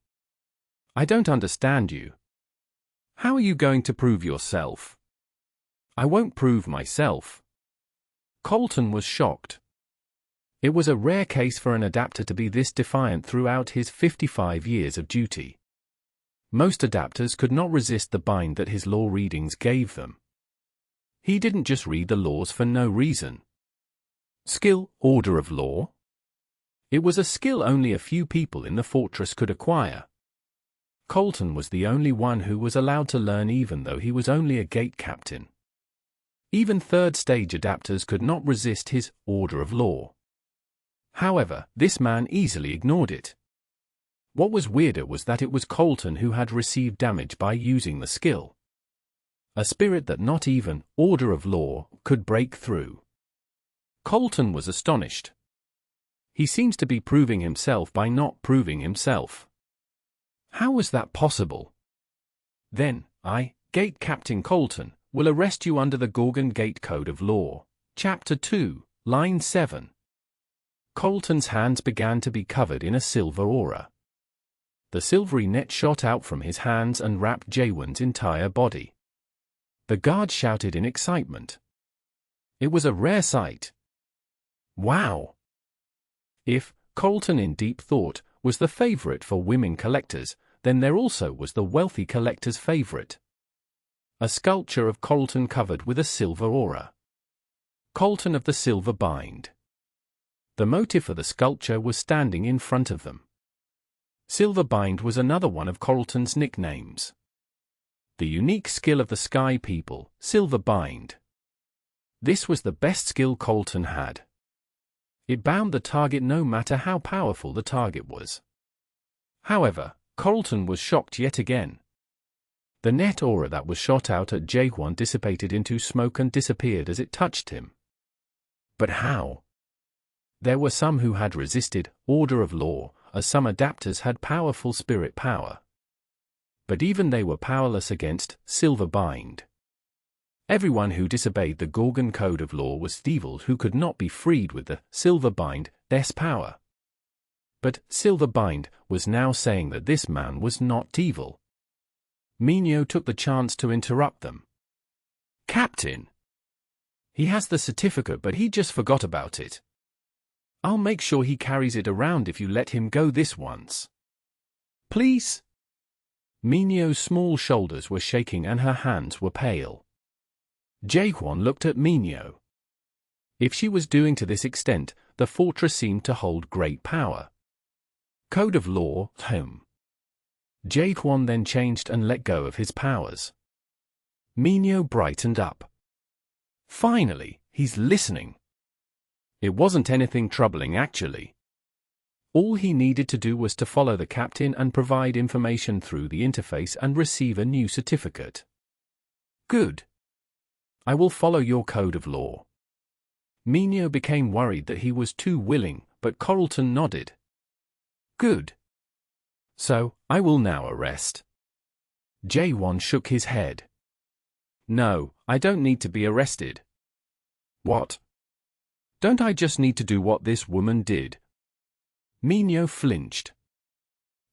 Speaker 1: I don't understand you. How are you going to prove yourself? I won't prove myself. Colton was shocked. It was a rare case for an adapter to be this defiant throughout his 55 years of duty. Most adapters could not resist the bind that his law readings gave them. He didn't just read the laws for no reason. Skill, order of law? It was a skill only a few people in the fortress could acquire. Colton was the only one who was allowed to learn, even though he was only a gate captain. Even third-stage adapters could not resist his order of law. However, this man easily ignored it. What was weirder was that it was Colton who had received damage by using the skill. A spirit that not even order of law could break through. Colton was astonished. He seems to be proving himself by not proving himself. How was that possible? Then, I, Gate Captain Colton, will arrest you under the Gorgon Gate Code of Law, Chapter 2, Line 7. Colton's hands began to be covered in a silver aura. The silvery net shot out from his hands and wrapped Jaywin's entire body. The guards shouted in excitement. It was a rare sight. Wow! If Colton, in deep thought, was the favorite for women collectors, then there also was the wealthy collector's favorite. A sculpture of Colton covered with a silver aura. Colton of the Silver Bind. The motif for the sculpture was standing in front of them. Silver Bind was another one of Colton's nicknames. The unique skill of the Sky People, Silver Bind. This was the best skill Colton had. It bound the target no matter how powerful the target was. However, Colton was shocked yet again. The net aura that was shot out at Jaywin dissipated into smoke and disappeared as it touched him. But how? There were some who had resisted order of law, as some adapters had powerful spirit power. But even they were powerless against Silver Bind. Everyone who disobeyed the Gorgon Code of Law was evil who could not be freed with the Silver Bind, their power. But Silver Bind was now saying that this man was not evil. Minyo took the chance to interrupt them. Captain! He has the certificate, but he just forgot about it. I'll make sure he carries it around if you let him go this once. Please? Minyo's small shoulders were shaking and her hands were pale. Jaywin looked at Minyo. If she was doing to this extent, the fortress seemed to hold great power. Code of Law, Jaywin then changed and let go of his powers. Minyo brightened up. Finally, he's listening. It wasn't anything troubling actually. All he needed to do was to follow the captain and provide information through the interface and receive a new certificate. Good. I will follow your code of law. Minyo became worried that he was too willing, but Colton nodded. Good. So, I will now arrest. Jaywin shook his head. No, I don't need to be arrested. What? Don't I just need to do what this woman did? Minyo flinched.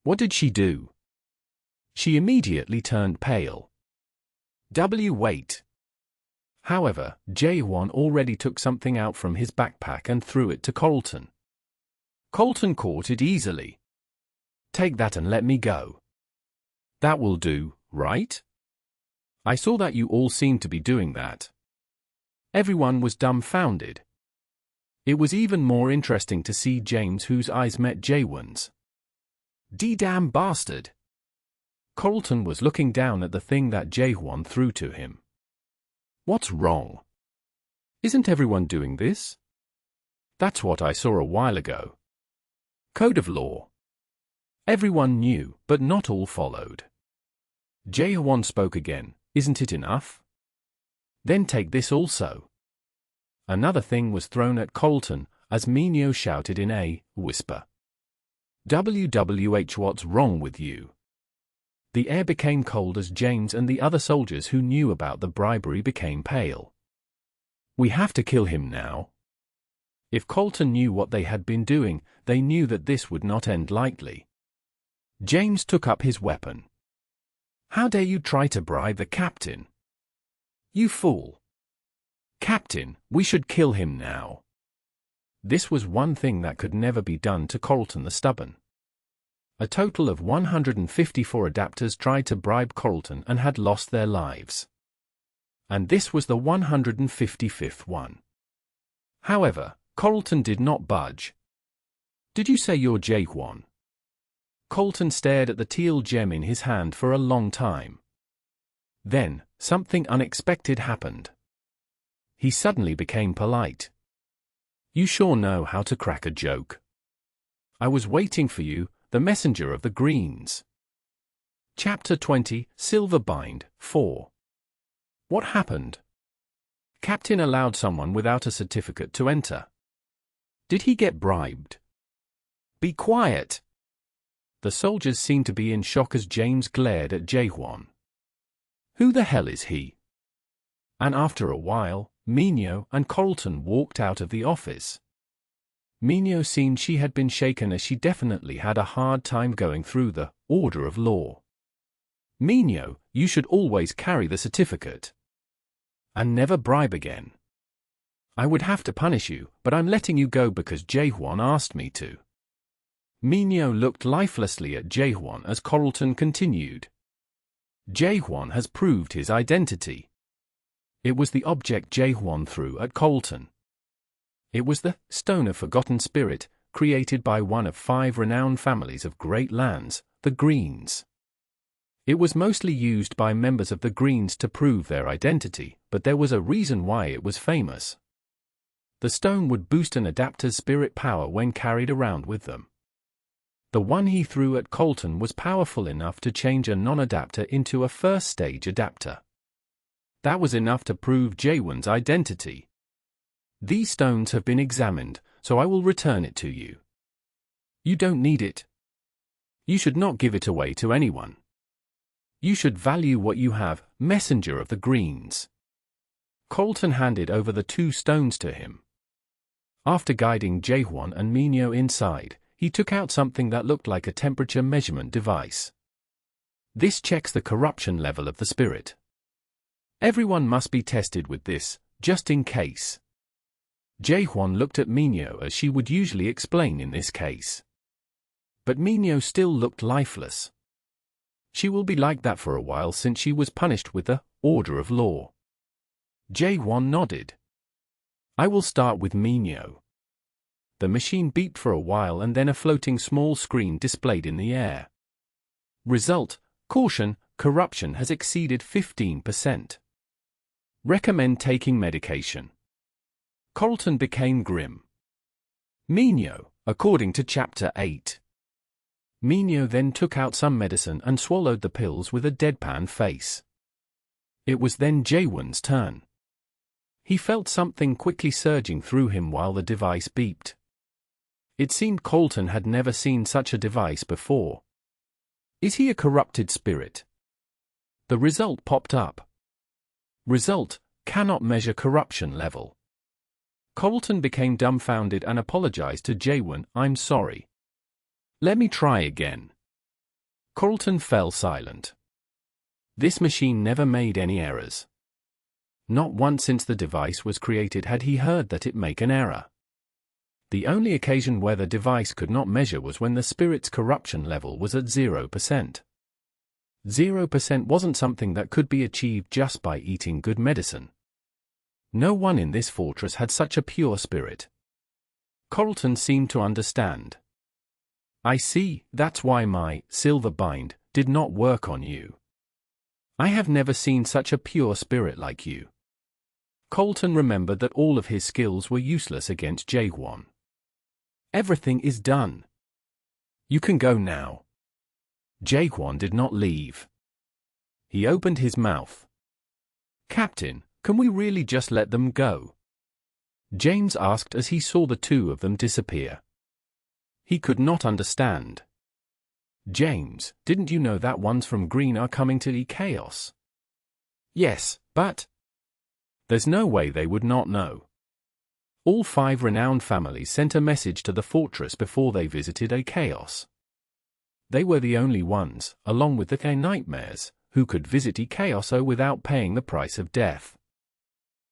Speaker 1: What did she do? She immediately turned pale. Wait. However, Jaywin already took something out from his backpack and threw it to Colton. Colton caught it easily. Take that and let me go. That will do, right? I saw that you all seemed to be doing that. Everyone was dumbfounded. It was even more interesting to see James, whose eyes met Jaywin's. D-damn bastard! Colton was looking down at the thing that Jaywin threw to him. What's wrong? Isn't everyone doing this? That's what I saw a while ago. Code of Law. Everyone knew, but not all followed. Jaywin spoke again. Isn't it enough? Then take this also. Another thing was thrown at Colton, as Minyo shouted in a whisper. "WWH, what's wrong with you?" The air became cold as James and the other soldiers who knew about the bribery became pale. "We have to kill him now." If Colton knew what they had been doing, they knew that this would not end lightly. James took up his weapon. "How dare you try to bribe the captain? You fool! Captain, we should kill him now." This was one thing that could never be done to Colton the Stubborn. A total of 154 adapters tried to bribe Colton and had lost their lives. And this was the 155th one. However, Colton did not budge. "Did you say you're Ch.16?" Colton stared at the teal gem in his hand for a long time. Then, something unexpected happened. He suddenly became polite. "You sure know how to crack a joke. I was waiting for you, the messenger of the Greens." Chapter 20, Silver Bind, 4. What happened? Captain allowed someone without a certificate to enter. Did he get bribed? Be quiet! The soldiers seemed to be in shock as James glared at Ch.16. Who the hell is he? And after a while, Minyo and Colton walked out of the office. Minyo seemed she had been shaken as she definitely had a hard time going through the order of law. "Minyo, you should always carry the certificate. And never bribe again. I would have to punish you, but I'm letting you go because Ch.16 asked me to." Minyo looked lifelessly at Ch.16 as Colton continued. "Ch.16 has proved his identity." It was the object Ch.16 threw at Colton. It was the Stone of Forgotten Spirit, created by one of 5 renowned families of great lands, the Greens. It was mostly used by members of the Greens to prove their identity, but there was a reason why it was famous. The stone would boost an adapter's spirit power when carried around with them. The one he threw at Colton was powerful enough to change a non-adapter into a first-stage adapter. That was enough to prove Ch.16's identity. "These stones have been examined, so I will return it to you. You don't need it. You should not give it away to anyone. You should value what you have, messenger of the Greens." Colton handed over the 2 stones to him. After guiding Ch.16 and Minyo inside, he took out something that looked like a temperature measurement device. "This checks the corruption level of the spirit. Everyone must be tested with this, just in case." Ch.16 looked at Minyo as she would usually explain in this case. But Minyo still looked lifeless. She will be like that for a while since she was punished with the order of law. Ch.16 nodded. "I will start with Minyo." The machine beeped for a while and then a floating small screen displayed in the air. Result: caution, corruption has exceeded 15%. Recommend taking medication. Colton became grim. "Minyo, according to Chapter 8. Minyo then took out some medicine and swallowed the pills with a deadpan face. It was then Ch.16's turn. He felt something quickly surging through him while the device beeped. It seemed Colton had never seen such a device before. Is he a corrupted spirit? The result popped up. Result: cannot measure corruption level. Colton became dumbfounded and apologized to Ch.16. "I'm sorry. Let me try again." Colton fell silent. This machine never made any errors. Not once since the device was created had he heard that it make an error. The only occasion where the device could not measure was when the spirit's corruption level was at 0%. 0% wasn't something that could be achieved just by eating good medicine. No one in this fortress had such a pure spirit. Colton seemed to understand. "I see, that's why my silver bind did not work on you. I have never seen such a pure spirit like you." Colton remembered that all of his skills were useless against Ch.16. "Everything is done. You can go now." Ch.16 did not leave. He opened his mouth. "Captain, can we really just let them go?" James asked as he saw the two of them disappear. He could not understand. "James, didn't you know that ones from Green are coming to Chaos?" "Yes, but—" "There's no way they would not know. All 5 renowned families sent a message to the fortress before they visited Chaos. They were the only ones, along with the Nightmares, who could visit Chaos without paying the price of death.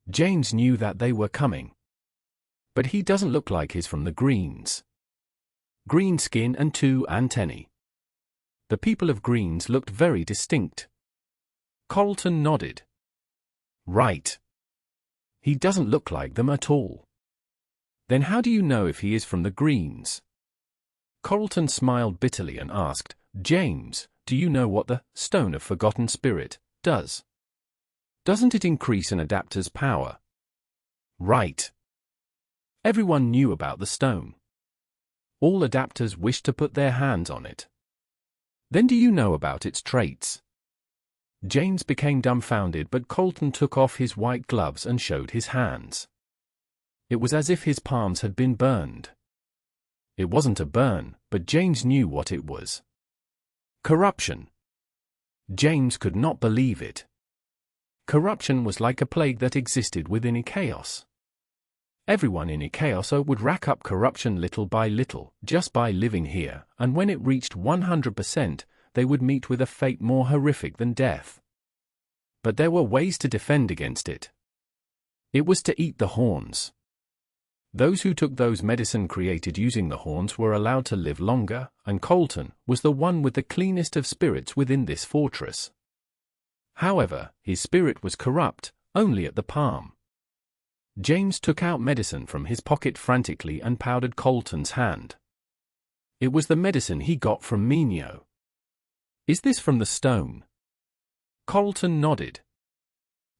Speaker 1: James knew that they were coming. But he doesn't look like he's from the Greens. Green skin and 2 antennae. The people of Greens looked very distinct." Carlton nodded. "Right. He doesn't look like them at all." "Then how do you know if he is from the Greens?" Carlton smiled bitterly and asked, "James, do you know what the Stone of Forgotten Spirit does? Doesn't it increase an adapter's power?" "Right." Everyone knew about the stone. All adapters wished to put their hands on it. "Then do you know about its traits?" James became dumbfounded, but Carlton took off his white gloves and showed his hands. It was as if his palms had been burned. It wasn't a burn, but James knew what it was. Corruption. James could not believe it. Corruption was like a plague that existed within Chaos. Everyone in Chaos would rack up corruption little by little, just by living here, and when it reached 100%, they would meet with a fate more horrific than death. But there were ways to defend against it. It was to eat the horns. Those who took those medicine created using the horns were allowed to live longer, and Carlton was the one with the cleanest of spirits within this fortress. However, his spirit was corrupt, only at the palm. James took out medicine from his pocket frantically and powdered Carlton's hand. It was the medicine he got from Mino. "Is this from the stone?" Carlton nodded.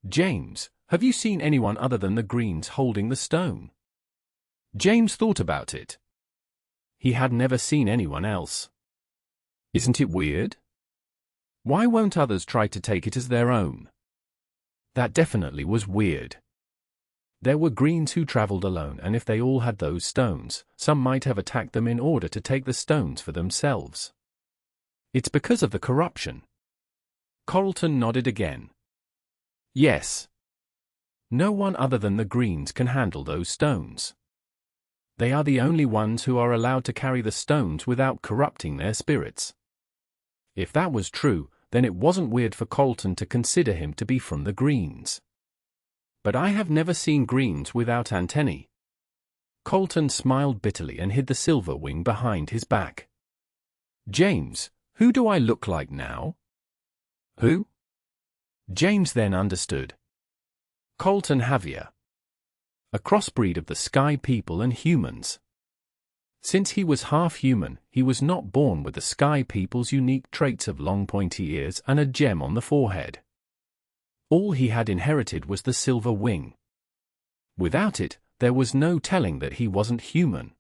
Speaker 1: "James, have you seen anyone other than the Greens holding the stone?" James thought about it. He had never seen anyone else. Isn't it weird? Why won't others try to take it as their own? That definitely was weird. There were Greens who traveled alone, and if they all had those stones, some might have attacked them in order to take the stones for themselves. It's because of the corruption. Carlton nodded again. Yes. No one other than the Greens can handle those stones. They are the only ones who are allowed to carry the stones without corrupting their spirits. If that was true, then it wasn't weird for Carlton to consider him to be from the Greens. But I have never seen Greens without antennae. Carlton smiled bitterly and hid the silver wing behind his back. "James, who do I look like now?" "Who?" James then understood. Carlton Javier. A crossbreed of the Sky People and humans. Since he was half human, he was not born with the Sky People's unique traits of long pointy ears and a gem on the forehead. All he had inherited was the silver wing. Without it, there was no telling that he wasn't human.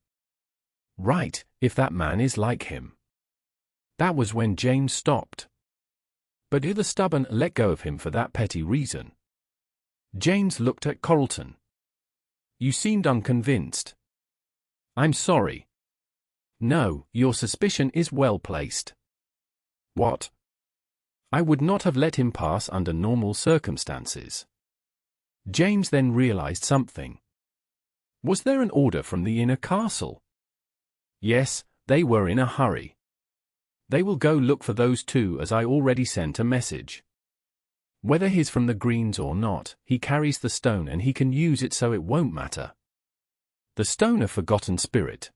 Speaker 1: Right, if that man is like him. That was when James stopped. But the stubborn let go of him for that petty reason. James looked at Carlton. "You seemed unconvinced." "I'm sorry." "No, your suspicion is well placed." "What?" "I would not have let him pass under normal circumstances." James then realized something. Was there an order from the inner castle? Yes, they were in a hurry. They will go look for those two, as I already sent a message. Whether he's from the Greens or not, he carries the stone and he can use it, so it won't matter. The Stone of Forgotten Spirit.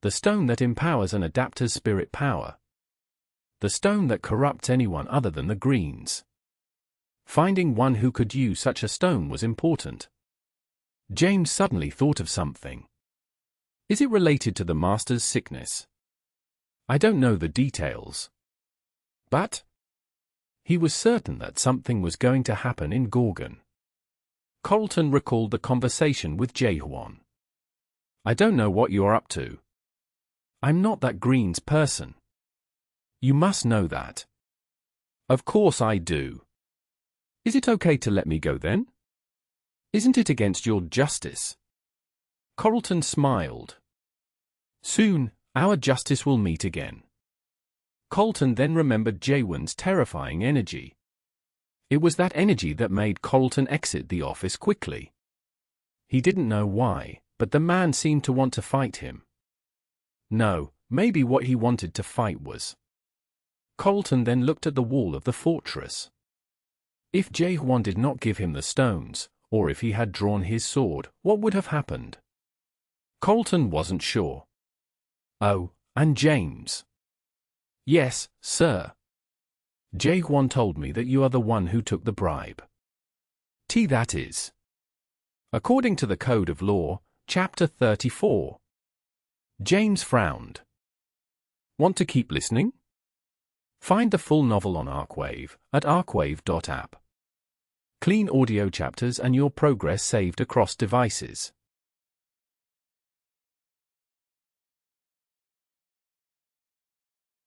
Speaker 1: The stone that empowers an adapter's spirit power. The stone that corrupts anyone other than the Greens. Finding one who could use such a stone was important. James suddenly thought of something. Is it related to the Master's sickness? I don't know the details. But he was certain that something was going to happen in Gorgon. Carlton recalled the conversation with Jaehwan. I don't know what you're up to. I'm not that Greens person. You must know that. Of course I do. Is it okay to let me go then? Isn't it against your justice? Carlton smiled. Soon, our justice will meet again. Carlton then remembered Jaywin's terrifying energy. It was that energy that made Carlton exit the office quickly. He didn't know why, but the man seemed to want to fight him. No, maybe what he wanted to fight was. Carlton then looked at the wall of the fortress. If Jaywin did not give him the stones, or if he had drawn his sword, what would have happened? Carlton wasn't sure. Oh, and James. Yes, sir. Jaywin told me that you are the one who took the bribe. That is. According to the Code of Law, Chapter 34. James frowned. Want to keep listening? Find the full novel on Arcwave at arcwave.app. Clean audio chapters and your progress saved across devices.